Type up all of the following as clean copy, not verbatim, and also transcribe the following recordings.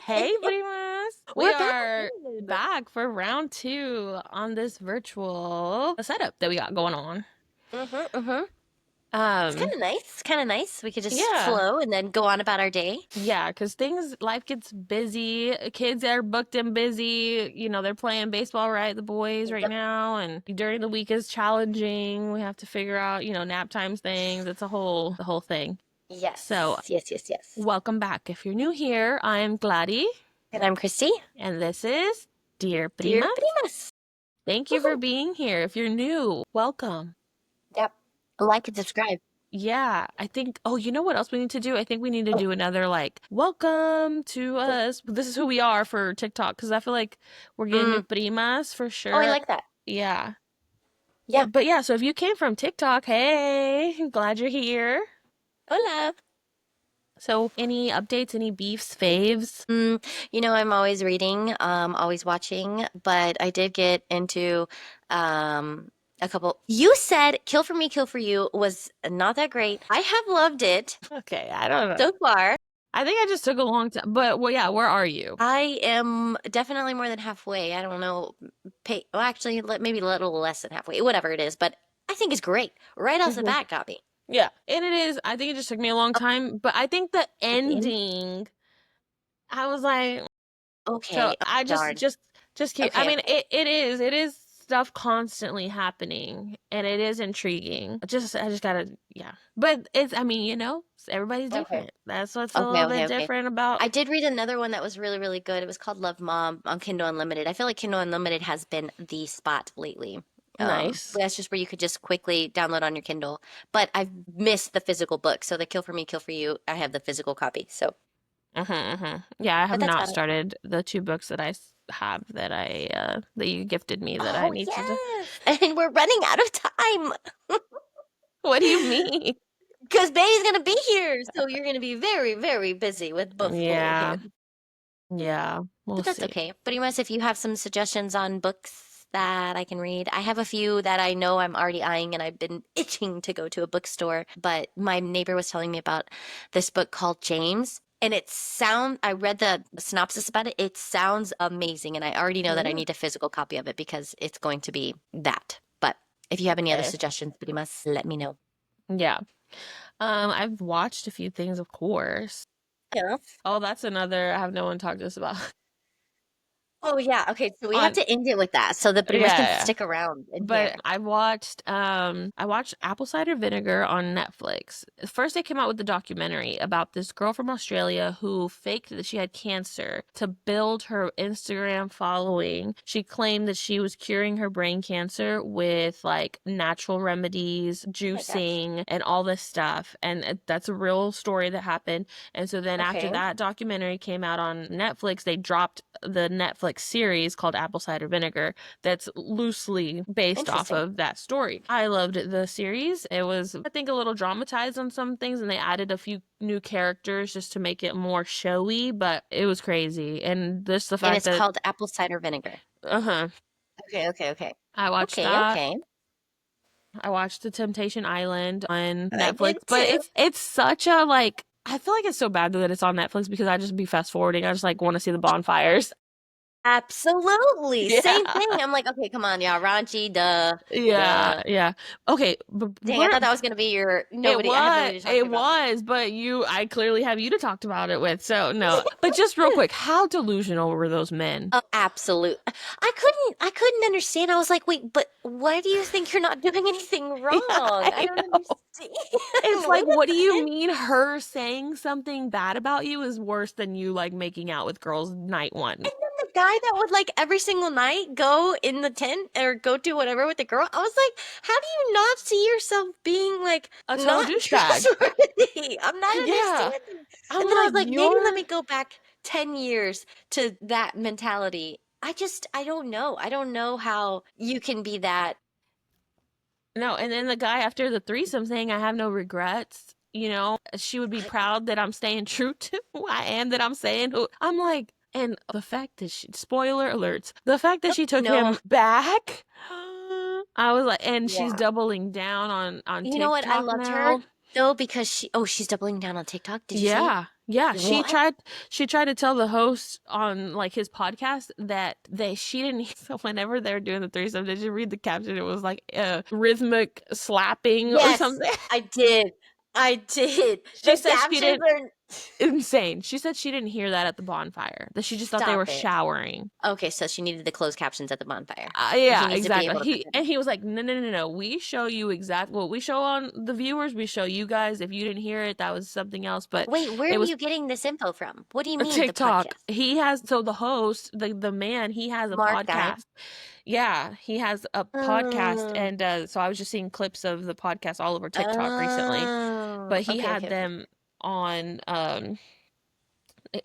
Hey, Primas. We We're back. are back for round 2 on this virtual setup that we got going on. Mm-hmm. It's kind Um, of nice. It's kind of nice. We could just yeah, flow and then go on about our day. yeah, because life gets busy. Kids are booked and busy. They're playing baseball, right? The boys right Yep. now, and during the week is challenging. We have to figure out, nap times things. It's the whole thing. So, Yes. welcome back. If you're new here, I'm Gladys, And I'm Christy. and this is Dear Dear Primas. Primas. Thank you for Woohoo. being here. If you're new, welcome. Yep. Like and subscribe. Yeah, I think, oh, you know what else we need to do? I think we need to Oh, do another like, welcome to us. This is who we are for TikTok because I feel like we're getting new mm. primas for Oh, I sure. like that. Yeah. Yeah. But yeah, so if you came from TikTok, hey, glad you're here. Hola. So any updates, any beefs, faves? I'm always reading, always watching, but I did get into a couple. You said Kill for Me, Kill for You was not that great. I have loved it Okay, I don't know. so far. I think I just took a long time, but well, yeah, where are you? I am definitely more than halfway. I don't know, well, actually, maybe a little less than halfway, whatever it is, but I think it's great. Right off the Mhm. bat, got me. Yeah, and it is. I think it just took me a long time, but I think the At the end, ending, I was like, so okay, oh, I just darn. just just keep. I Okay, mean, okay. it is stuff constantly happening, and it is intriguing. I just gotta, yeah. But it's, I mean, everybody's Okay. different. That's what's a Okay, little okay, bit okay. different about. I did read another one that was really, really good. It was called Love Mom on Kindle Unlimited. I feel like Kindle Unlimited has been the spot lately. Nice. That's just where you could just quickly download on your Kindle. But I've missed the physical book. So the Kill for Me, Kill for You, I have the physical copy. So, Yeah, I have but that's not about it. started the 2 books that have that you gifted me that I Oh, need to do. yes. And we're running out of time What do you mean? because Bay's going to be here. So you're going to be very, very busy with both full Yeah, him. yeah, we'll But that's see. okay. Pretty much if you have some suggestions on books that I can read, I have a few that I know I'm already eyeing and I've been itching to go to a bookstore. But my neighbor was telling me about this book called James. And I read the synopsis about it. It sounds amazing. And I already know that I Mm, need a physical copy of it because it's going to be that. But if you have any other okay. suggestions, pretty much let me know. Yeah. I've watched a few things, of course. Yeah. Oh, that's another I have no one talk to us about. Oh, yeah. Okay. So we have On to end it with that so the Yeah, pretty much can yeah. stick around in But here. I watched Apple Cider Vinegar on Netflix. First they came out with the documentary about this girl from Australia who faked that she had cancer to build her Instagram following. She claimed that she was curing her brain cancer with like natural remedies, Oh my gosh. juicing, and all this stuff. And that's a real story that happened. And so then after Okay. that documentary came out on Netflix, they dropped the Netflix series called Apple Cider Vinegar that's loosely based off Interesting. of that story. I loved the series. It was, I think, a little dramatized on some things, and they added a few new characters just to make it more showy, but it was crazy. And just the And fact it's that, called apple cider vinegar. uh-huh, Okay. I watched Okay, that. okay. I watched The Temptation Island on I Netflix, did but too. it's such a like, I feel like it's so bad that it's on Netflix because I just be fast forwarding. I just like want to see the bonfires. Absolutely. Same Yeah. thing. I'm like, okay, come on, yeah, raunchy, duh, duh. Yeah. Okay, but Dang, I thought that was gonna be your nobody. I have nobody to talk to It about this. was, but I clearly have you to talk about it with. So no. But just real quick, how delusional were those men? Oh, absolute. I couldn't understand. I was like, wait, but why do you think you're not doing anything Yeah, wrong? I I don't know. understand. It's Wait like, what do a you second. mean her saying something bad about you is worse than you like making out with girls night one? And then the guy that would like every single night go in the tent or go do whatever with the girl, I was like, how do you not see yourself being like A total not douchebag. trustworthy? I'm not Yeah. understanding. I'm And then I like, was like, maybe let you're me go back 10 years to that mentality. I don't know. I don't know how you can be that. no, and then the guy after the threesome saying I have no regrets, she would be I, proud that I'm staying true to who I am, that I'm saying who I'm like, and the fact that spoiler alerts, the fact that she took no, him back, I was like, and she's yeah. doubling down on You know what? I TikTok loved her now. though because she's doubling down on TikTok. Did you see? Yeah. Yeah, What? she tried to tell the host on like his podcast that she didn't so whenever they're doing the threesome, did you read the caption? It was like rhythmic slapping or Yes, something. I did. I did. She The said she captions didn't are insane. She said she didn't hear that at the bonfire. That she just thought they were stop it. showering. Okay, so she needed the closed captions at the bonfire. He Yeah, needs to be exactly. able to put He that and in. he was like, no, no, no, no. We show you exactly what we show on the viewers. We show you guys. If you didn't hear it, that was something else. But Wait, where it are was you getting this info from? What do you a mean the TikTok. podcast? He has so the host, the man, he has a Mark guy. podcast. Yeah, he has a podcast, Oh, and so I was just seeing clips of the podcast all over TikTok recently. oh, But he okay, okay, had okay. them on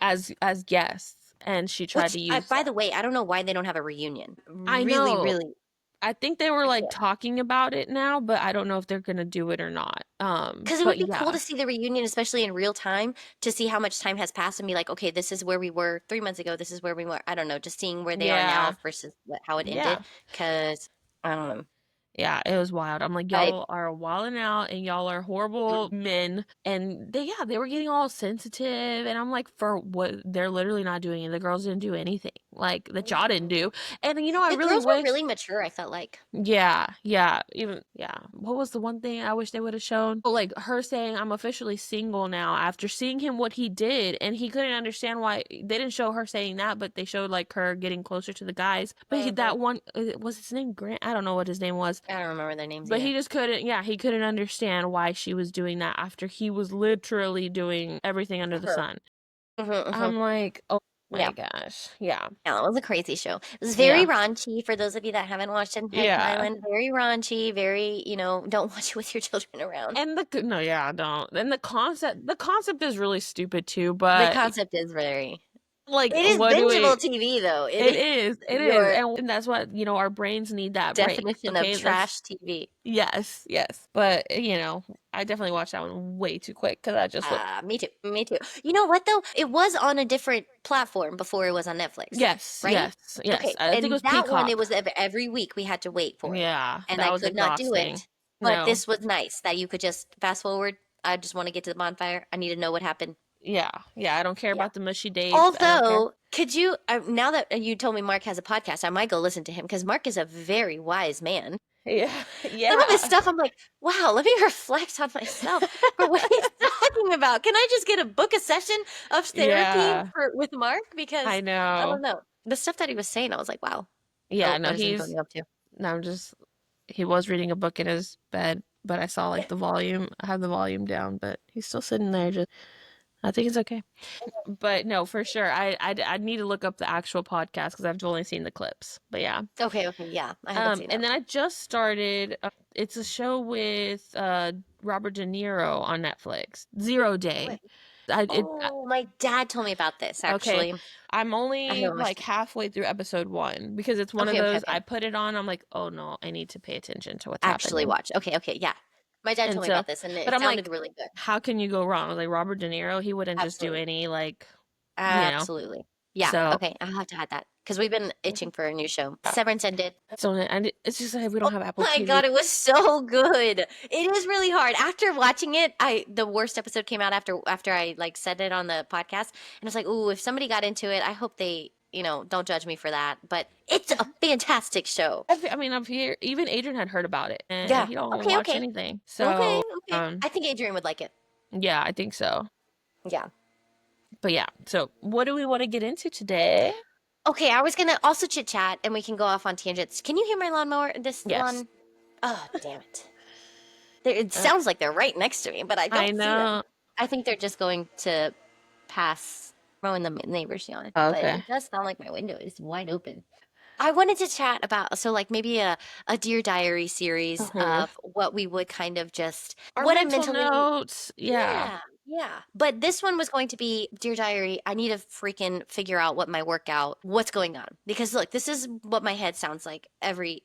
as guests, and she tried Which, to use. by the way, I don't know why they don't have a reunion. I Really, know. really, I think they were I like can't. talking about it now, but I don't know if they're gonna do it or not. Because it would But be cool yeah, to see the reunion, especially in real time, to see how much time has passed and be like, okay, this is where we were 3 months ago. This is where we were. I don't know, just seeing where they are now yeah, versus how it ended. yeah. Because I don't know. Yeah, it was wild. I'm like, I y'all are wilding out and y'all are horrible men. And they were getting all sensitive. And I'm like, for what? They're literally not doing it. The girls didn't do anything like that y'all didn't do. And I the really girls were wish. really mature, I felt like. Yeah, yeah, even yeah. What was the one thing I wish they would have shown? Oh, like her saying, "I'm officially single now," after seeing him what he did, and he couldn't understand why they didn't show her saying that, but they showed like her getting closer to the guys. But Mhm. that one was his name Grant. I don't know what his name was, I don't remember their names but he either. just couldn't. Yeah, he couldn't understand why she was doing that after he was literally doing everything under the Mhm, sun. mhm. I'm like, oh my Yeah. gosh, yeah, Yeah, it was a crazy show. It was very yeah, raunchy for those of you that haven't watched Untitled yeah. Island. Very raunchy, very, don't watch it with your children around. And no, yeah, I don't. And the concept is really stupid too. The But concept is very. like, It is what do we? bingeable TV though. It is, Your and that's what our brains need that break. definition of Okay, let's. trash TV. Yes, yes, but I definitely watched that one way too quick because I just looked. Me too. Me too. You know what though? It was on a different platform before it was on Netflix, Yes, right? yes, yes. Okay, I think it and was that one it Peacock. was every week we had to wait for it, Yeah, and that I was could not do exhausting. it. But No, this was nice that you could just fast forward. I just want to get to the bonfire. I need to know what happened. yeah, yeah. I don't care Yeah. about the mushy dates. I don't care. Although, could you now that you told me Mark has a podcast, I might go listen to him because Mark is a very wise man. Yeah, Some of his yeah. stuff, I'm like, wow, let me reflect on myself for what he's talking about. Can I just get a book a session of therapy Yeah, with Mark? I Because I don't know. know. The stuff that he was saying, I was like, wow. Yeah, Oh, no, what is he's Antonio up to? no, I'm just he was reading a book in his bed, but I saw like the volume. I have the volume down, but he's still sitting there. Just I think it's okay. But no, for sure, I need to look up the actual podcast because I've only seen the clips. But yeah, Okay, okay, yeah, I haven't seen and it. then I just started. It's a show with Robert De Niro on Netflix. Zero What? Day. I it Oh, my dad told me about this Okay, actually. I'm I only haven't watched like it. halfway through episode one because it's one of Okay, okay, those okay. I put it on. I'm like, oh no, I need to pay attention to what's Actually happening. watch. Okay, okay, yeah. My dad And told me so, about this, and but it I'm sounded like, really good. how can you go wrong? I was like, Robert De Niro, he wouldn't just do Absolutely. any like, you know. Absolutely. Yeah. So, Okay. I'll have to add that because we've been itching for a new show. yeah. Severance ended. So and it's just like we don't Oh have Apple my TV. God, it was so good. It is really hard. After watching it, the worst episode came out after I like said it on the podcast, and I was like, ooh, if somebody got into it, I hope they don't judge me for that. But it's a fantastic show. I mean, up here, even Adrian had heard about it, and Yeah. he don't Okay. watch Okay. anything. Okay. So, Okay. I think Adrian would like it. yeah, I think so. Yeah. But yeah, so what do we want to get into today? Okay. I was gonna also chit chat, and we can go off on tangents. Can you hear my lawnmower? This Yes. lawn. Oh, damn it. It Uh, sounds like they're right next to me, but I I don't see them. know. I think they're just going to pass mowing the neighbor's yard, but Okay. it does sound like my window is wide open. I wanted to chat about like maybe a Dear Diary series Mhm. of what we would kind of just Our what I'm mental mentally. notes. Yeah. Yeah, yeah. But this one was going to be Dear Diary. I need to freaking figure out what's going on. Because look, this is what my head sounds like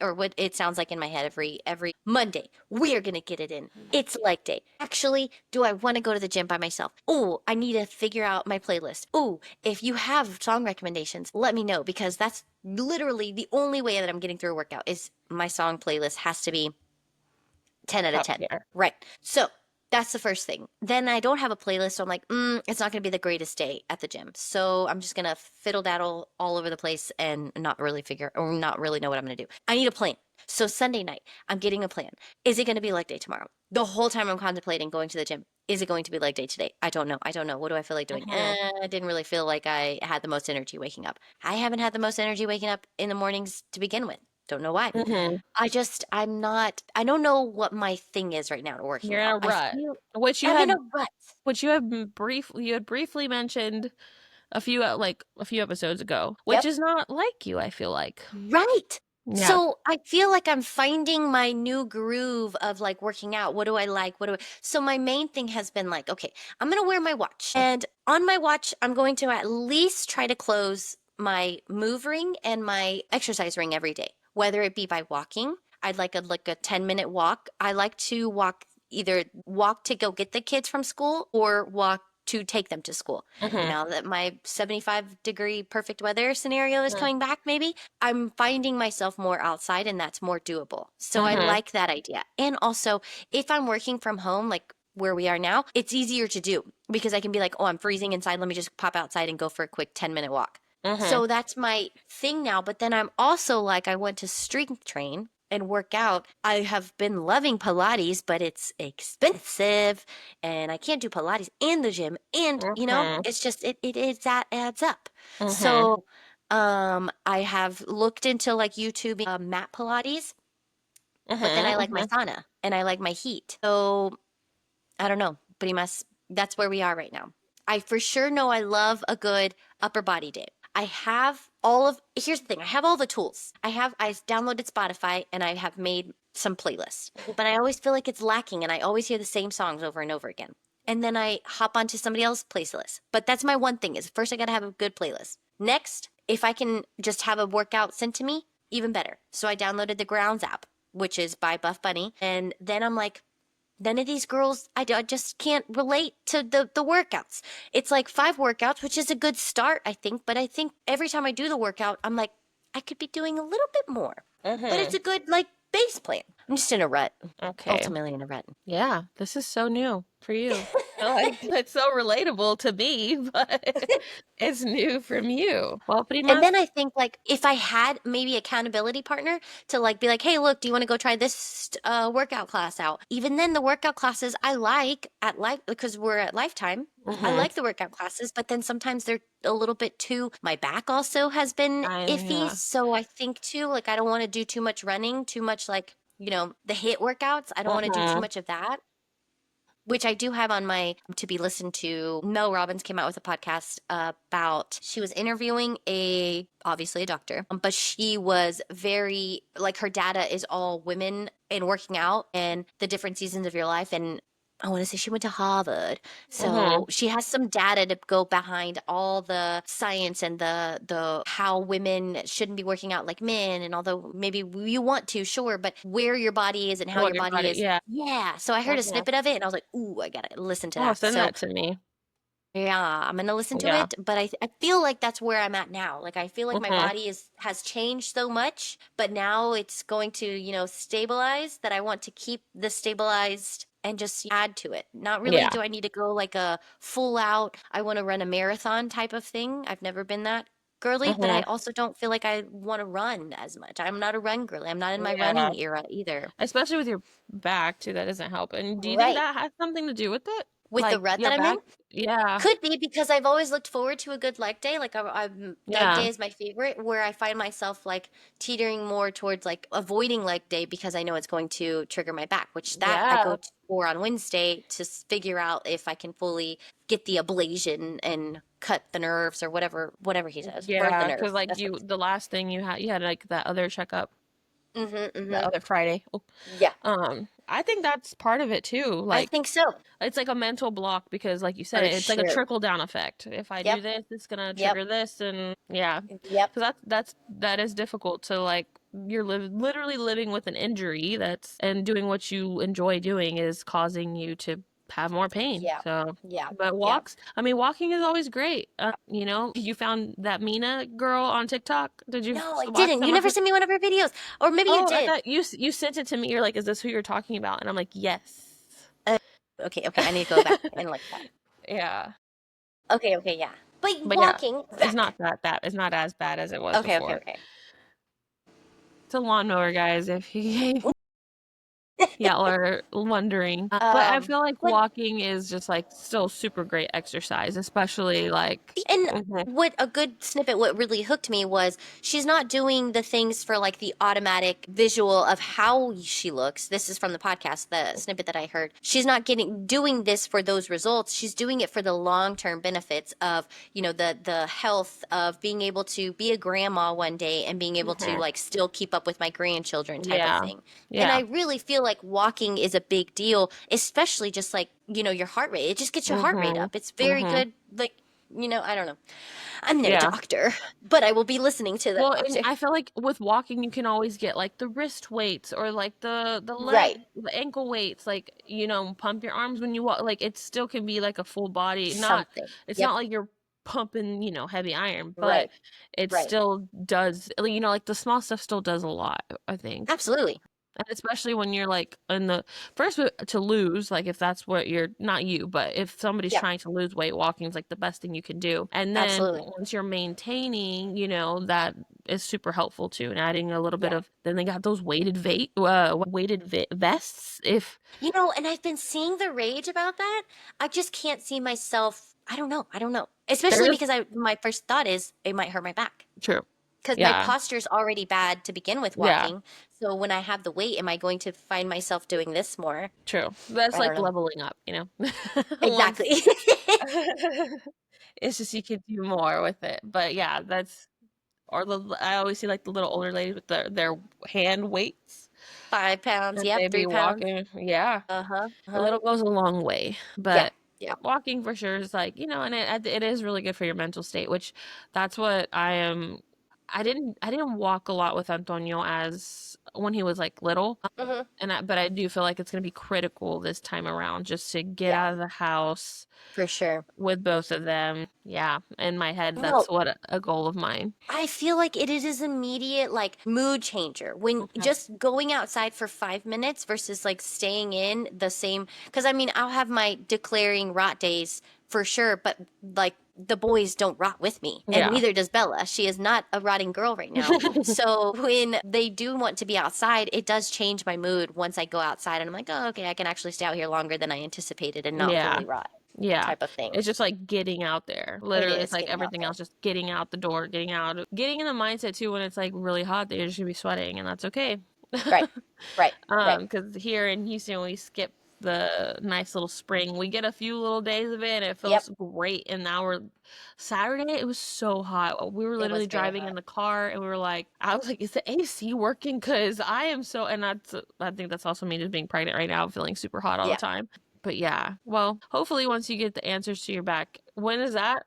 or what it sounds like in my head every Monday. We're gonna get it in. It's leg day. Actually, do I want to go to the gym by myself? Oh, I need to figure out my playlist. Oh, if you have song recommendations, let me know because that's literally the only way that I'm getting through a workout is my song playlist has to be 10 out of Top 10. tier. Right. So That's the first thing. Then I don't have a playlist, so I'm like, it's not going to be the greatest day at the gym. So I'm just going to fiddle daddle all over the place and not really figure or not really know what I'm going to do. I need a plan. So Sunday night, I'm getting a plan. Is it going to be leg day tomorrow? The whole time I'm contemplating going to the gym. Is it going to be leg day today? I don't know. I don't know. What do I feel like doing? Mm-hmm. I didn't really feel like I had the most energy waking up. I haven't had the most energy waking up in the mornings to begin with. Don't know why. Mm-hmm. I'm not, I don't know what my thing is right now to working You're in out. a I rut, feel which you I'm in a had, rut. you had briefly mentioned a few episodes ago, which Yep. is not like you, I feel like. Right. Yeah. So I feel like I'm finding my new groove of like working out. What do I like? So my main thing has been like, okay, I'm going to wear my watch. And on my watch, I'm going to at least try to close my move ring and my exercise ring every day, whether it be by walking. I'd like a 10-minute walk. I like to walk either walk to go get the kids from school or walk to take them to school. Mm-hmm. Now that my 75-degree perfect weather scenario is coming back, maybe I'm finding myself more outside and that's more doable. So I Mm-hmm. like that idea. And also, if I'm working from home, like where we are now, it's easier to do because I can be like, oh, I'm freezing inside. Let me just pop outside and go for a quick 10-minute walk. Mm-hmm. So that's my thing now. But then I'm also like, I went to strength train and work out. I have been loving Pilates, but it's expensive and I can't do Pilates in the gym. And, Mm-hmm. it's just, that adds up. Mm-hmm. So, I have looked into like YouTube mat Pilates, but then I like my Mm-hmm. sauna and I like my heat. So I don't know, Primas. That's where we are right now. I for sure know I love a good upper body day. I have here's the thing, I have all the tools. I downloaded Spotify and I have made some playlists, but I always feel like it's lacking and I always hear the same songs over and over again. And then I hop onto somebody else's playlist. But that's my one thing is first I got to have a good playlist. Next, if I can just have a workout sent to me, even better. So I downloaded the Grounds app, which is by Buff Bunny, and then I'm like, none of these girls, I just can't relate to the workouts. It's like 5 workouts, which is a good start, I think. But I think every time I do the workout, I'm like, I could be doing a little bit more. But it's Mm-hmm. a good, like, base plan. I'm just in a rut, Okay. ultimately in a rut. Yeah, this is so new for you. Like it's so relatable to me, but it's new from you. Well, pretty And much. then I think like if I had maybe accountability partner to like be like, hey, look, do you want to go try this workout class out? Even then, the workout classes I like at life because we're at Lifetime. I Mm-hmm. like the workout classes, but then sometimes they're a little bit too. My back also has been iffy, Yeah. so I think too like I don't want to do too much running, too much like the hit workouts. I don't want to do too Mm-hmm. much of that which I do have on my to be listened to. Mel Robbins came out with a podcast about she was interviewing obviously a doctor, but she was very like her data is all women and working out and the different seasons of your life and I want to say she went to Harvard. Mm-hmm. So she has some data to go behind all the science and the how women shouldn't be working out like men. And although maybe you want to, sure, but where your body is and how What your your body body? is. Yeah. Yeah. So I heard a Mm-hmm. snippet of it and I was like, ooh, I gotta listen to Oh, that. send So that to me. yeah, I'm gonna listen to Yeah. it, but I feel like that's where I'm at now. Like I feel like my Mm-hmm. body has changed so much, but now it's going to, stabilize that I want to keep the stabilized and just add to it. Not really Yeah. do I need to go like a full out, I want to run a marathon type of thing. I've never been that girly, but I Mm-hmm. also don't feel like I want to run as much. I'm not a run girly. I'm not in my Yeah. running era either. Especially with your back too, that doesn't help. And do you think Right. that has something to do with it? With the Like rut your that I'm in, back? Yeah. could be because I've always looked forward to a good leg day. Like leg Yeah. day is my favorite, where I find myself like teetering more towards like avoiding leg day because I know it's going to trigger my back, which that I Yeah. go to for on Wednesday to figure out if I can fully get the ablation and cut the nerves or whatever he says, burn the Yeah. nerve. Because like That's what the last thing you had like that other checkup mm-hmm, the mm-hmm. other Friday. Oh. Yeah, I think that's part of it too. I Like think so. it's like a mental block because like you said, For it's like a sure. trickle down effect. If I do Yep, this, it's gonna yep, trigger this and yeah. yep. Because that is difficult to like you're literally living with an injury that's and doing what you enjoy doing is causing you to have more pain. Yeah, So, yeah, but yeah. I mean, walking is always great. You found that Mina girl on TikTok. Did you No, I watch didn't. You some of never her? sent me one of her videos, or maybe you Oh, I did. thought you sent it to me. You're like, is this who you're talking about? And I'm like, yes. Okay, okay, I need to go back and look at that. Yeah. Okay, okay, yeah. But But yeah, walking, it's back. not it's not as bad as it was Okay, okay, before. okay. It's a lawnmower, guys, if you y'all are wondering. But I feel like What walking is just like still super great exercise, especially like And mhm, what a good snippet, what really hooked me was she's not doing the things for like the automatic visual of how she looks. This is from the podcast, the snippet that I heard. She's not getting doing this for those results. She's doing it for the long-term benefits of, the health of being able to be a grandma one day and being able to mhm. like still keep up with my grandchildren type of Yeah. thing. And I Yeah. really feel like walking is a big deal, especially just like, your heart rate. It just gets your heart rate Mhm. up. It's very Mhm. good. Like, I don't know. I'm no Yeah. doctor, but I will be listening to the Well, and doctor. I feel like with walking, you can always get like the wrist weights or like the Right. the ankle weights, like pump your arms when you walk. Like it still can be like a full body. Not, Something. it's Yep. not like you're pumping, heavy iron, but Right. it Right. still does. Like the small stuff still does a lot, I think. Absolutely. And especially when you're like in the first to lose, like if that's what you're not you, but if somebody's Yep. trying to lose weight, walking is like the best thing you can do. And then Absolutely. once you're maintaining, that is super helpful too. And adding a little bit Yeah. of then they got those vests. If And I've been seeing the rage about that. I just can't see myself. I don't know. I don't know. Especially there's because my first thought is it might hurt my back. true, Because my yeah, posture's already bad to begin with yeah, walking. So when I have the weight, am I going to find myself doing this more? true. That's I don't like know. leveling up, once. Exactly. It's just you could do more with it, but yeah, that's or I always see like the little older ladies with their hand weights 5 pounds. that they Yep. be 3 pounds. walking. Yeah, Uh-huh. a Uh-huh. little goes a long way, Yeah. but Yeah. walking for sure is like and it is really good for your mental state, which that's what I am. I didn't walk a lot with Antonio as when he was like little, Hmm. but I do feel like it's gonna be critical this time around just to get Yeah, out of the house for sure. with both of them. Yeah, in my head, that's No, what a goal of mine. I feel like it is immediate like mood changer when Mhm. just going outside for 5 minutes versus like staying in the same. Because I mean, I'll have my declaring rot days for sure, but like the boys don't rot with me, and Yeah. neither does Bella. She is not a rotting girl right now. So when they do want to be outside, it does change my mood once I go outside, and I'm like, oh, okay, I can actually stay out here longer than I anticipated and not Yeah. fully rot, Yeah. type of thing. It's just like getting out there. It Literally, it's is like getting out everything there. else, just getting out the door, getting out, getting in the mindset too when it's like really hot that you're just gonna be sweating, and that's okay. Right, right, right. Because here in Houston, we skip the nice little spring. We get a few little days of it, and it Yep. feels great. And now Saturday, it was so hot. We were It literally was very driving hot. in the car, and we were like, I was like, is the AC working? Because I am so, and I think that's also me just being pregnant right now, feeling super hot all the Yeah. time. But yeah, well, hopefully once you get the answers to your back, when is that?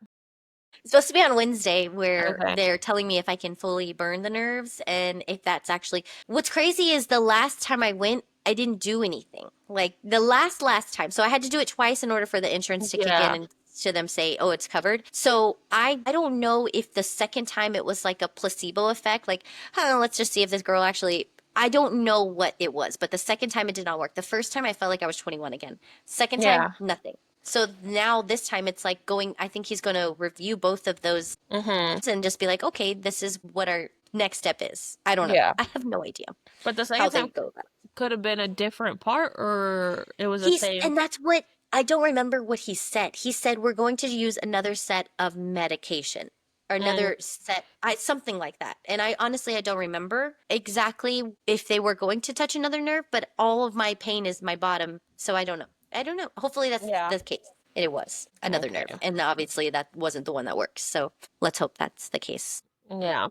It's supposed to be on Wednesday where Okay. they're telling me if I can fully burn the nerves and if that's actually what's crazy is the last time I went, I didn't do anything. Like the last time. So I had to do it twice in order for the insurance to kick in Yeah. and to them say, "Oh, it's covered." So I don't know if the second time it was like a placebo effect, like, "Huh, let's just see if this girl actually." I don't know what it was, but the second time it did not work. The first time I felt like I was 21 again. Second time, Yeah. nothing. So now this time it's like going, I think he's going to review both of those Mm-hmm. and just be like, okay, this is what our next step is. I don't know. Yeah. I have no idea But the how second they time go about it. could have been a different part, or it was the same. And that's what I don't remember what he said. He said, we're going to use another set of medication or Mm, another set, something like that. And I don't remember exactly if they were going to touch another nerve, but all of my pain is my bottom. So I don't know. I don't know. Hopefully that's yeah. the case. It was another Okay. nerve. And obviously that wasn't the one that works. So let's hope that's the case. Yeah.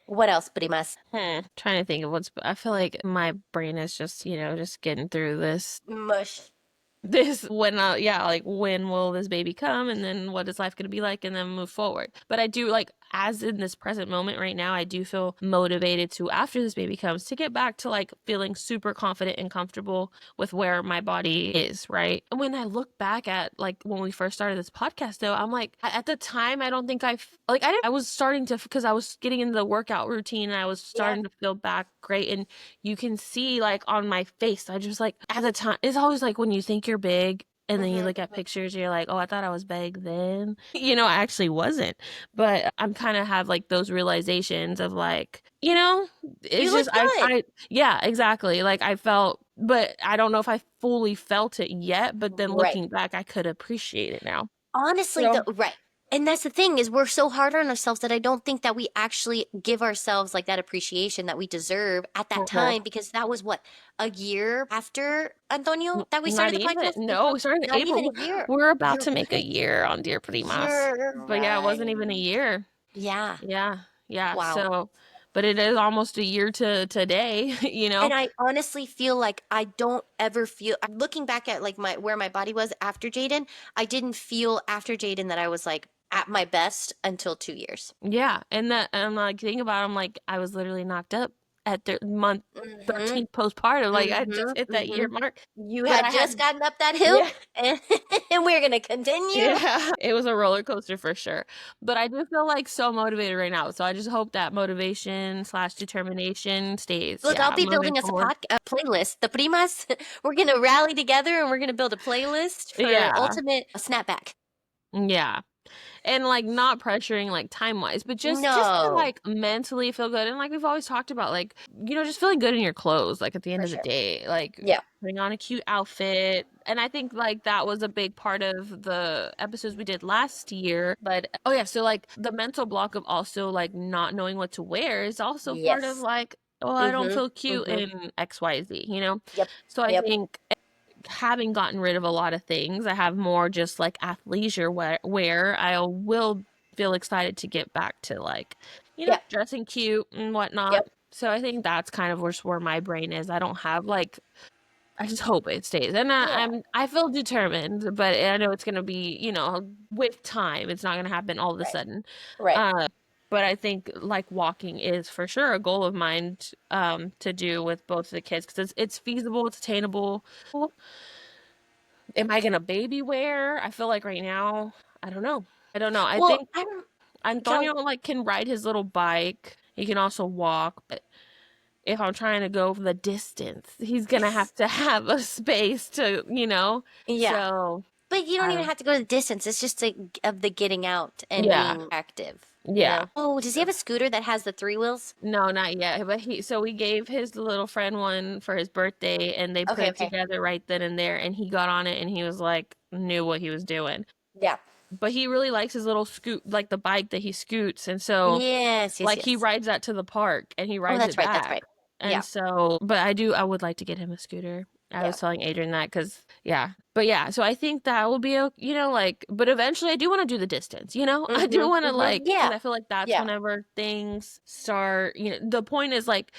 What else, Primas? Trying to think of I feel like my brain is just, just getting through this. Mush. This when yeah, like when will this baby come and then what is life going to be like and then move forward. But I do like as in this present moment right now, I do feel motivated to, after this baby comes, to get back to like feeling super confident and comfortable with where my body is, right? And when I look back at like when we first started this podcast though, I'm like, at the time, I don't think I was starting to, because I was getting into the workout routine and I was Yep. starting to feel back great. And you can see like on my face, I just like, at the time, it's always like when you think you're big and then you Mhm. look at pictures, you're like, oh, I thought I was big then. I actually wasn't. But I'm kind of have like those realizations of like, it's You look just, good. yeah, exactly. Like I felt, but I don't know if I fully felt it yet. But then Right. looking back, I could appreciate it now. Honestly, So, though, right. And that's the thing is we're so hard on ourselves that I don't think that we actually give ourselves like that appreciation that we deserve at that uh-huh. time because that was what, a year after Antonio that we Not started the even, podcast? We no, talked starting in not even April. a year. We're about You're to make a right. year on Dear Primas. You're But yeah, it wasn't even a right. year. Yeah. Yeah. Yeah. Wow. So, but it is almost a year to today, you know? And I honestly feel like I don't ever feel I'm looking back at like my where my body was after Jaden, I didn't feel after Jaden that I was like at my best until 2 years. Yeah, and that I'm like thinking about it, I'm like I was literally knocked up at the month Mm-hmm. 13th postpartum. Like I just hit Mm-hmm. that Mm-hmm. year mark. You But had I just had gotten up that hill yeah. and, and we're gonna continue. Yeah, it was a roller coaster for sure. But I do feel like so motivated right now. So I just hope that motivation slash determination stays. Look, I'll Yeah, be moving building us forward. a playlist. The Primas, we're gonna rally together and we're gonna build a playlist for Yeah. ultimate snapback. Yeah. And like not pressuring like time wise, but just to No, like mentally feel good. And like we've always talked about, like, just feeling good in your clothes, like at the end for of the sure. day, like Yeah. putting on a cute outfit. And I think like that was a big part of the episodes we did last year. But oh yeah, so like the mental block of also like not knowing what to wear is also part of Yes. like, oh, I don't Mm-hmm. feel cute Mm-hmm. in XYZ, you know? Yep. So I Yep. think having gotten rid of a lot of things, I have more just like athleisure where I will feel excited to get back to like, Yep. dressing cute and whatnot. Yep. So I think that's kind of where my brain is. I don't have like, I just hope it stays. And Yeah. I feel determined, but I know it's gonna be, with time. It's not gonna happen all of a Right. sudden. Right. Uh but I think like walking is for sure a goal of mine to do with both the kids because it's feasible, it's attainable. Am I gonna baby wear? I feel like right now, I don't know. I don't know. I Well, think I don't. Go. Antonio like can ride his little bike. He can also walk, but if I'm trying to go the distance, he's gonna have to have a space to. Yeah. So But you don't I even don't. have to go to the distance. It's just like of the getting out and Yeah, being active, you yeah. know? Oh, does he have a scooter that has the three wheels? No, not yet. But so we gave his little friend one for his birthday, and they put Okay, it okay. together right then and there, and he got on it, and he was like, knew what he was doing. Yeah. But he really likes his little scoot, like the bike that he scoots, and so. Yes, yes, Like he yes. rides that to the park and he Oh, rides that's it right. That's back. right. And Yeah. so, but I would like to get him a scooter. I Yeah. was telling Adrian that because, yeah. But yeah, so I think that will be, like, but eventually I do want to do the distance, I do Mm-hmm. want to Mm-hmm. like, because Yeah. I feel like that's Yeah. whenever things start, the point is like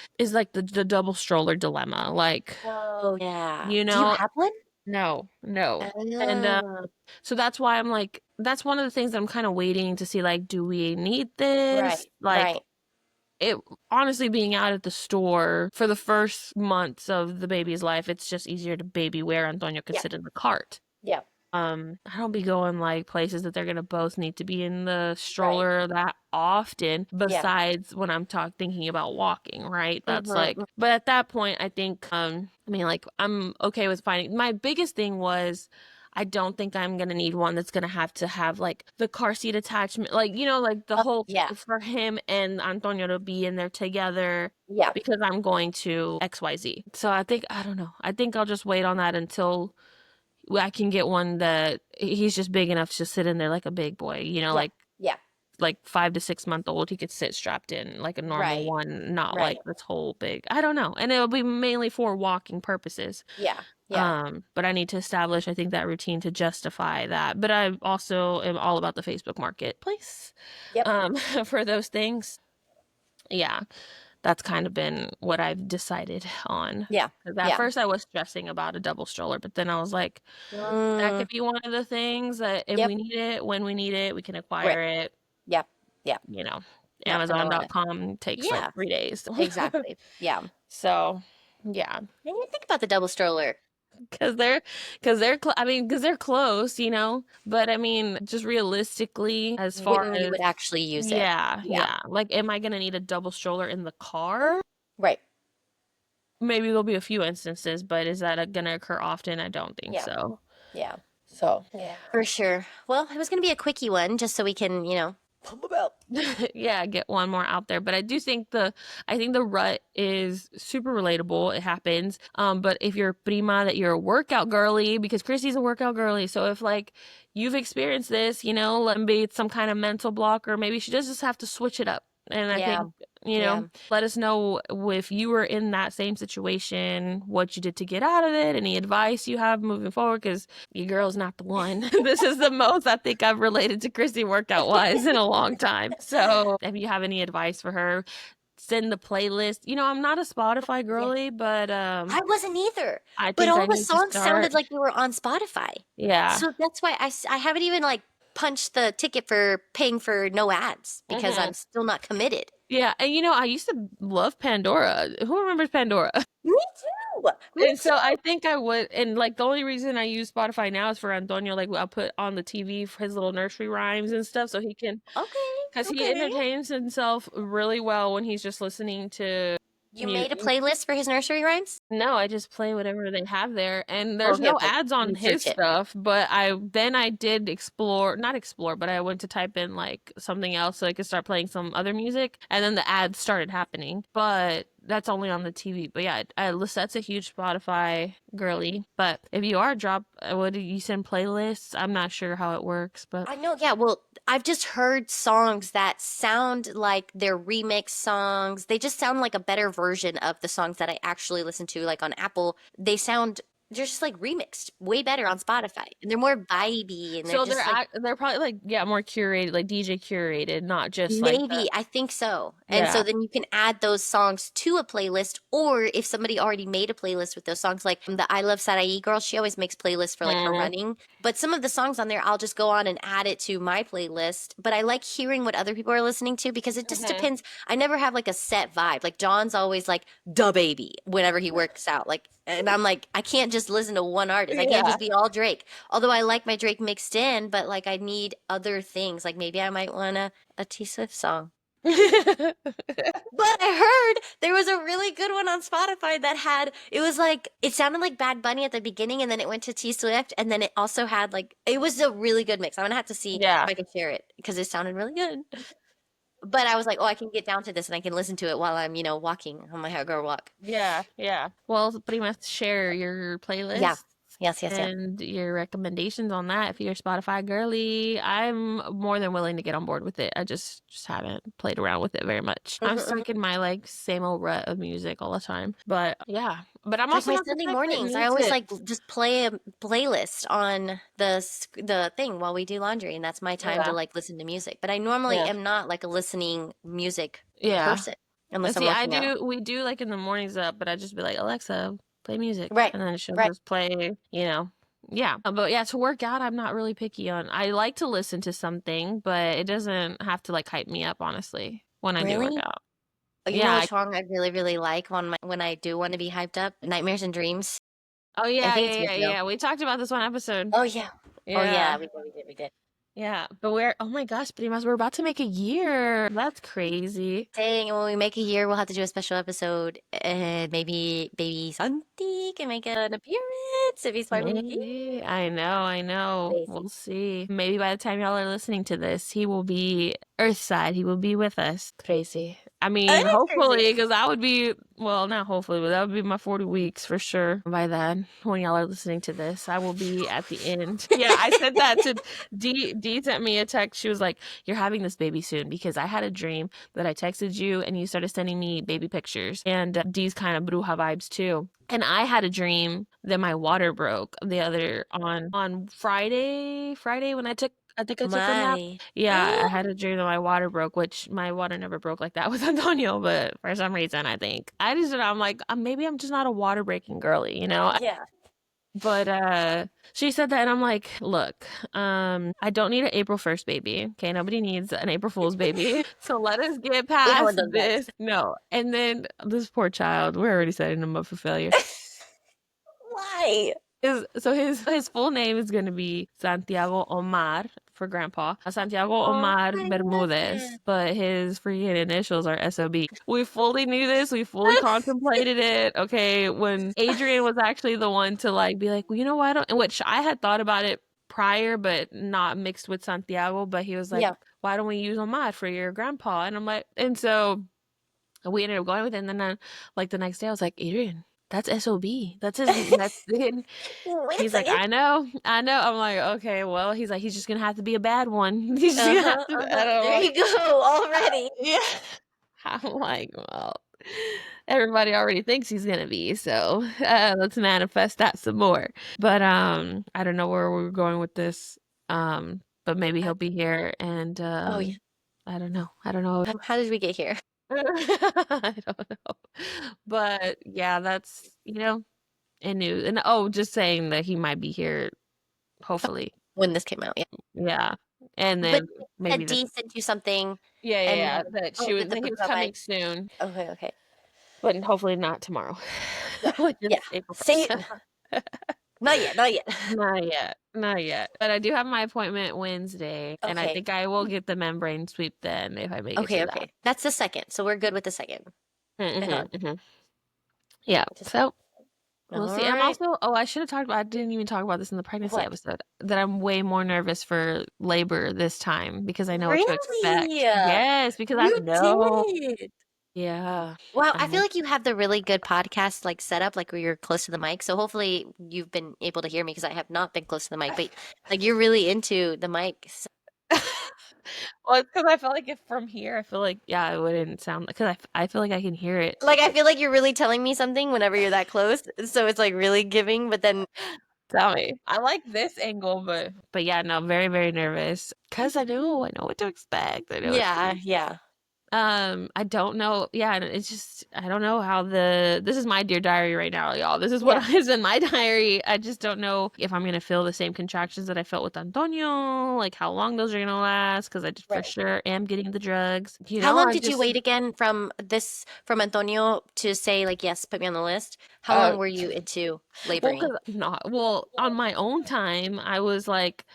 the double stroller dilemma. Like, Oh, yeah. you Do you know, have one? no, no. And Oh, so that's why I'm like, that's one of the things I'm kind of waiting to see, like, do we need right. this? Like, Right. it honestly being out at the store for the first months of the baby's life, it's just easier to baby where Antonio could Yeah. sit in the cart. Yeah. I don't be going like places that they're gonna both need to be in the Right. stroller that often, Yeah. besides when I'm thinking about walking, right? That's Mm-hmm. like, but at that point, I think, I mean, like, I'm okay with finding, my biggest thing was, I don't think I'm gonna need one that's gonna have to have like the car seat attachment, like, like the Oh, whole yeah. for him and Antonio to be in there together Yeah. because I'm going to XYZ. So I don't know. I think I'll just wait on that until I can get one that he's just big enough to sit in there like a big boy, Yeah. Yeah. like 5 to 6 month old, he could sit strapped in like a normal Right. one, not Right. like this whole big. I don't know. And it'll be mainly for walking purposes. Yeah. Yeah. But I need to establish, I think, that routine to justify that. But I also am all about the Facebook marketplace, Yep. for those things. Yeah, that's kind of been what I've decided on. Yeah. 'Cause at Yeah. first I was stressing about a double stroller, but then I was like, that Mm, could be one of the things that if yep. we need it, when we need it, we can Right. acquire it. Yeah. Yeah. you know, Not for no Amazon.com takes like Yeah, 3 days. exactly. Yeah. So, yeah, I didn't even think about the double stroller. because I mean, because they're close, but I mean, just realistically, as far When you as, would actually use it. yeah, Yeah. yeah, like, am I gonna need a double stroller in the car? Right. Maybe there'll be a few instances, but is that gonna occur often? I don't think Yeah. so. Yeah. So, yeah. For sure. Well, it was going to be a quickie one just so we can, pump them out. Yeah, get one more out there. But I think the rut is super relatable. It happens. But if you're prima that you're a workout girly, because Chrissy's a workout girly, so if like you've experienced this, maybe it's some kind of mental block, or maybe she does just have to switch it up. And I Yeah. think, Yeah. let us know if you were in that same situation, what you did to get out of it, any advice you have moving forward, because your girl's not the one. This is the most I think I've related to Chrissy workout wise in a long time. So if you have any advice for her, send the playlist. I'm not a Spotify Yeah. girly, but I wasn't either. I But think I all the need to songs sounded start. like they were on Spotify. Yeah. So that's why I haven't even like punched the ticket for paying for no ads because Hmm. I'm still not committed. Yeah. And I used to love Pandora. Who remembers Pandora? Me too. Me And so I too. think I would, and like the only reason I use Spotify now is for Antonio. Like I'll put on the TV for his little nursery rhymes and stuff, so he can, Okay. because he Okay. entertains himself really well when he's just listening to You mute. made a playlist for his nursery rhymes? No, I just play whatever they have there, and there's Okay, no okay. ads You on didn't his search it. stuff. But I did explore, not explore, but I went to type in like something else so I could start playing some other music, and then the ads started happening. But that's only on the TV. But yeah, that's a huge Spotify girly. But if you are what do you send playlists? I'm not sure how it works, but I know, yeah. Well, I've just heard songs that sound like they're remix songs. They just sound like a better version of the songs that I actually listen to, like on Apple. They're just like remixed way better on Spotify. And they're more vibey and they're so just like they're probably like, yeah, more curated, like DJ curated, not just like maybe, I think so. And so yeah. then you can add those songs to a playlist, or if somebody already made a playlist with those songs, like the I Love Sarai girl, she always makes playlists for like her Mm-hmm. running. But some of the songs on there, I'll just go on and add it to my playlist. But I like hearing what other people are listening to because it just depends. I never have like a set vibe. Like John's always like Da Baby whenever he works out. Like, and I'm like, I can't just listen to one artist. I can't Yeah. just be all Drake. Although I like my Drake mixed in, but like I need other things. Like maybe I might want a T Swift song. But I heard there was a really good one on Spotify that had it was like it sounded like Bad Bunny at the beginning and then it went to T Swift and then it also had like it was a really good mix. I'm gonna have to see if Yeah. I can share it because it sounded really good. But I was like, oh, I can get down to this and I can listen to it while I'm, walking on my hot girl walk. Yeah, yeah. Well, pretty much share your Yeah. playlist Yes, yes, yeah. and your recommendations on that. If you're a Spotify girly, I'm more than willing to get on board with it. I just haven't played around with it very much. I'm stuck in my like same old rut of music all the time. But yeah, but I'm Like also my not the Sunday type that mornings, I needs always it. like just play a playlist on the thing while we do laundry, and that's my time to Yeah, like listen to music. But I normally yeah, am not like a listening music yeah. person unless And I'm see, working out. we do like in the mornings up, but I just be like, Alexa, play music. Right, And then she'll right. just play, Yeah. But yeah, to work out, I'm not really picky on. I like to listen to something, but it doesn't have to like hype me up, honestly, when I do work Really? out. Oh, you know Yeah. which song I really, really like when I do want to be hyped up? Nightmares and Dreams. Oh, I yeah, think yeah, it's yeah, Yukio. yeah. We talked about this one episode. Oh yeah. Oh yeah, Yeah. we did. Yeah. But oh my gosh, Primas, we're about to make a year. That's crazy. Dang, and when we make a year, we'll have to do a special episode, and maybe baby Santi can make an appearance if he's finally here. Maybe. I know, I know. Crazy. We'll see. Maybe by the time y'all are listening to this, he will be Earthside. He will be with us. Crazy. I Oh, mean, that's crazy. hopefully, because that would be, well, not hopefully, but that would be my 40 weeks for sure. By then, when y'all are listening to this, I will be at the end. Yeah, I said that to Dee. Dee sent me a text. She was like, "You're having this baby soon," because I had a dream that I texted you and you started sending me baby pictures. And Dee's kind of bruja vibes too. And I had a dream that my water broke on Friday when I think I took a nap. My. Yeah, I had a dream that my water broke, which my water never broke like that with Antonio, but for some reason I think I'm like maybe I'm just not a water breaking girly, you know? Yeah. But she said that and I'm like, look, I don't need an April 1st baby. Okay, nobody needs an April Fool's baby. So let us get We have one past of those this. vibes. No. And then this poor child, we're already setting him up for failure. Why? His full name is gonna be Santiago Omar for grandpa. Santiago Oh, Omar I love Bermudez, that. but his freaking initials are SOB. We fully knew this. We fully contemplated it. Okay, when Adrian was actually the one to like be like, well, you know what? I don't, which I had thought about it prior, but not mixed with Santiago. But he was like, Yeah. why don't we use Omar for your grandpa? And I'm like, and so we ended up going with it. And then like the next day, I was like, Adrian. That's SOB. That's Wait a He's like, second. I know, I know. I'm like, okay, well, he's like, he's just gonna have to be a bad one. He's just gonna have Uh-huh, to. uh-huh. And I'm There like, you go already. yeah. I'm like, well, everybody already thinks he's gonna be, so let's manifest that some more. But I don't know where we're going with this. But maybe Uh, he'll be here, and oh yeah. I don't know. I don't know. How did we get here? I don't know. But yeah, that's and news. And oh, just saying that he might be here, hopefully. When this came out, yeah. Yeah. And But then maybe said the D sent you something yeah, yeah, and yeah. That oh, she was that the he book was got coming by. soon, Okay, okay. but hopefully not tomorrow, Yeah. which is Yeah. April Say 1st. not yet, not yet. Not yet. Not yet. But I do have my appointment Wednesday, and I Okay. think I will get the membrane sweep then if I make it Okay, to that. okay. That's the second. So we're good with the second. Thank God. Mm-hmm, hmm. Yeah. Just So we'll all see. I'm right. also, oh, I should have talked about, I didn't even talk about this in the pregnancy What? episode, that I'm way more nervous for labor this time because I know what to Really? expect. Yes, because I You know. did. Yeah. Wow, I I feel know. like you have the really good podcast like setup, like where you're close to the mic. So hopefully you've been able to hear me because I have not been close to the mic, but like you're really into the mic. Well, it's because I feel like if from here, I feel like, yeah, it wouldn't sound, because I feel like I can hear it. Like I feel like you're really telling me something whenever you're that close. So it's like really giving, but then Tell me. I like this angle, but yeah, no, very, very nervous because I know what to expect. I know what to yeah, yeah, I don't know. Yeah, and it's just I don't know how this is my dear diary right now, y'all. This is what yeah, is in my diary. I just don't know if I'm gonna feel the same contractions that I felt with Antonio, like how long those are gonna last, because I just for right. sure am getting the drugs. How long I did you just wait again from Antonio to say like yes, put me on the list? How uh long were you into well, laboring? because not well on my own time, I was like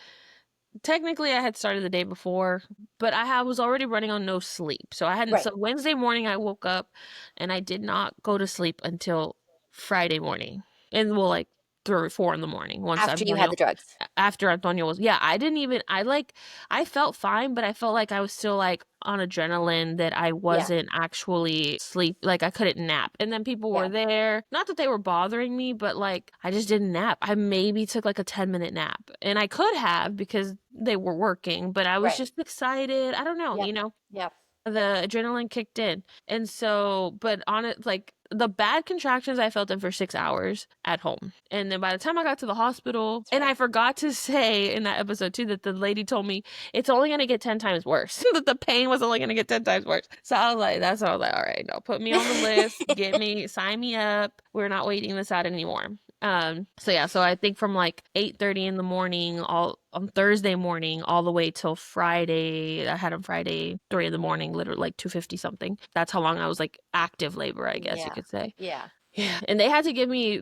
technically I had started the day before, but was already running on no sleep. So I hadn't Right. so Wednesday morning I woke up and I did not go to sleep until Friday morning. And well like 3 or 4 in the morning once After you had Antonio the drugs. after Antonio was yeah, I didn't even I felt fine, but I felt like I was still like on adrenaline that I Yeah, wasn't actually sleep like I couldn't nap. And then people were yeah, there. Not that they were bothering me, but like I just didn't nap. I maybe took like a 10-minute nap. And I could have because they were working, but I was right. just excited. I don't know, Yep, yep. the adrenaline kicked in. And so, but on it, like the bad contractions, I felt them for 6 hours at home. And then by the time I got to the hospital, That's and right. I forgot to say in that episode too that the lady told me it's only going to get 10 times worse, that the pain was only going to get 10 times worse. So I was like, that's what I was like, all right, no, put me on the list, sign me up. We're not waiting this out anymore. So yeah, so I think from like 8:30 in the morning, all on Thursday morning, all the way till Friday. I had on Friday 3 in the morning, literally like 2:50 something. That's how long I was like active labor, I guess you Yeah, could say. yeah. Yeah, and they had to give me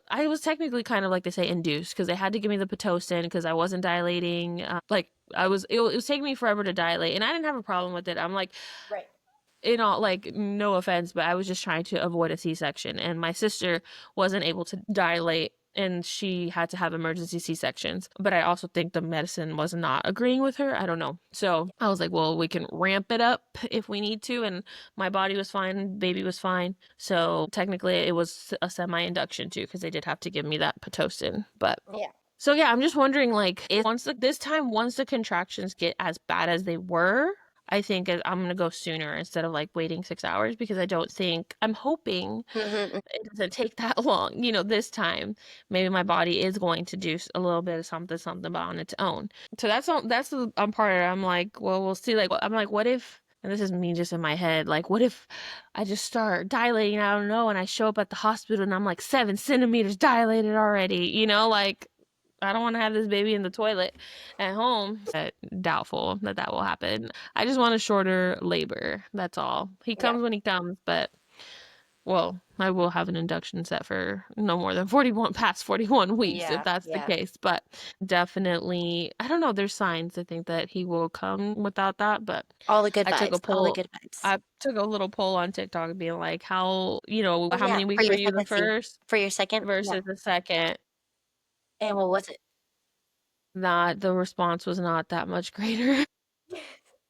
I was technically kind of like they say induced because they had to give me the Pitocin because I wasn't dilating. Like it was taking me forever to dilate, and I didn't have a problem with it. I'm like, Right. like no offense, but I was just trying to avoid a C-section, and my sister wasn't able to dilate and she had to have emergency C-sections, but I also think the medicine was not agreeing with her. I don't know. So I was like, well, we can ramp it up if we need to. And my body was fine, baby was fine. So technically it was a semi-induction too, because they did have to give me that Pitocin. But Yeah. so yeah, I'm just wondering, like, once the contractions get as bad as they were, I think I'm gonna go sooner instead of like waiting 6 hours because I'm hoping Mhm. it doesn't take that long. This time maybe my body is going to do a little bit of something, something, but on its own. So that's all. That's the part. I'm like, well, we'll see. Like, I'm like, what if and this is me just in my head, like, what if I just start dilating, I don't know, and I show up at the hospital and I'm like 7 centimeters dilated already, like, I don't want to have this baby in the toilet at home. But doubtful that that will happen. I just want a shorter labor. That's all. He Yeah. comes when he comes, but well, I will have an induction set for no more than 41 past 41 weeks if Yeah. that's the Yeah. case. But definitely, I don't know. There's signs I think that he will come without that. But All the good I took a vibes. All the poll. good vibes. I took a little poll on TikTok being like, Oh how yeah, many for weeks were your you the second. first For your second? Yeah. versus the second? And what was it? Not the response was not that much greater.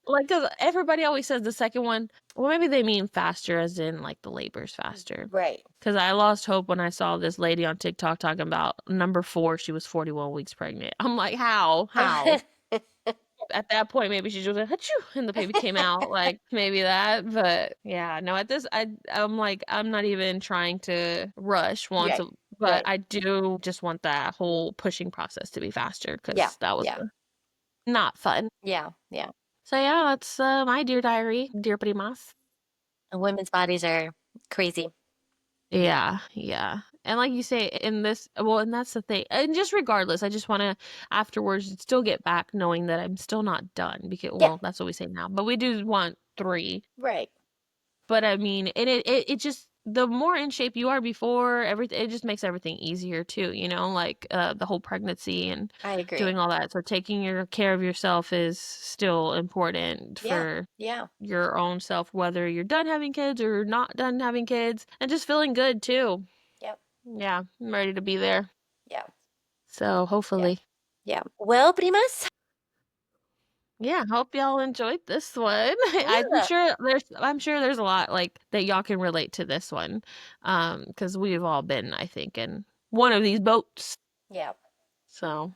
Like, cause everybody always says the second one. Well, maybe they mean faster, as in like the labor's faster. Right. Cause I lost hope when I saw this lady on TikTok talking about number 4. She was 41 weeks pregnant. I'm like, how? How? At that point, maybe she just went achoo, and the baby came out. Like maybe that, but yeah, no. At this, I'm like, I'm not even trying to rush once, Right. but Right. I do just want that whole pushing process to be faster, Yeah. cause that was Yeah. not fun. Yeah. Yeah. So yeah, that's my dear diary, dear Primas. And women's bodies are crazy. Yeah, yeah. And like you say, in this, well, and that's the thing. And just regardless, I just want to afterwards still get back knowing that I'm still not done because, Yeah. well, that's what we say now, but we do want 3. Right. But I mean, and it just, the more in shape you are before everything, it just makes everything easier too, like the whole pregnancy and I agree. doing all that. So taking care of yourself is still important Yeah. for Yeah. your own self, whether you're done having kids or not done having kids, and just feeling good too. Yep. Yeah, I'm ready to be there. Yeah. So Yeah. hopefully. Yeah. Well, Primas. Yeah, hope y'all enjoyed this one. Yeah. I'm sure there's a lot like that y'all can relate to this one. Because we've all been, I think, in one of these boats. Yeah. So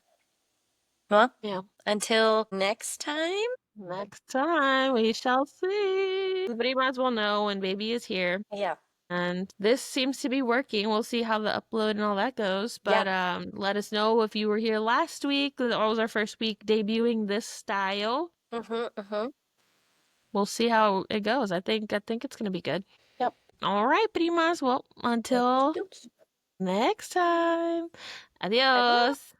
Well, yeah. until next time. Next time we shall see. Everybody might as well know when baby is here. Yeah. And this seems to be working. We'll see how the upload and all that goes. Yeah. But let us know if you were here last week. That was our first week debuting this style. Mm-hmm. Mm-hmm. We'll see how it goes. I think it's gonna be good. Yep. All right, Primas. Well, Okey until dokey. next time. Adios. Adios.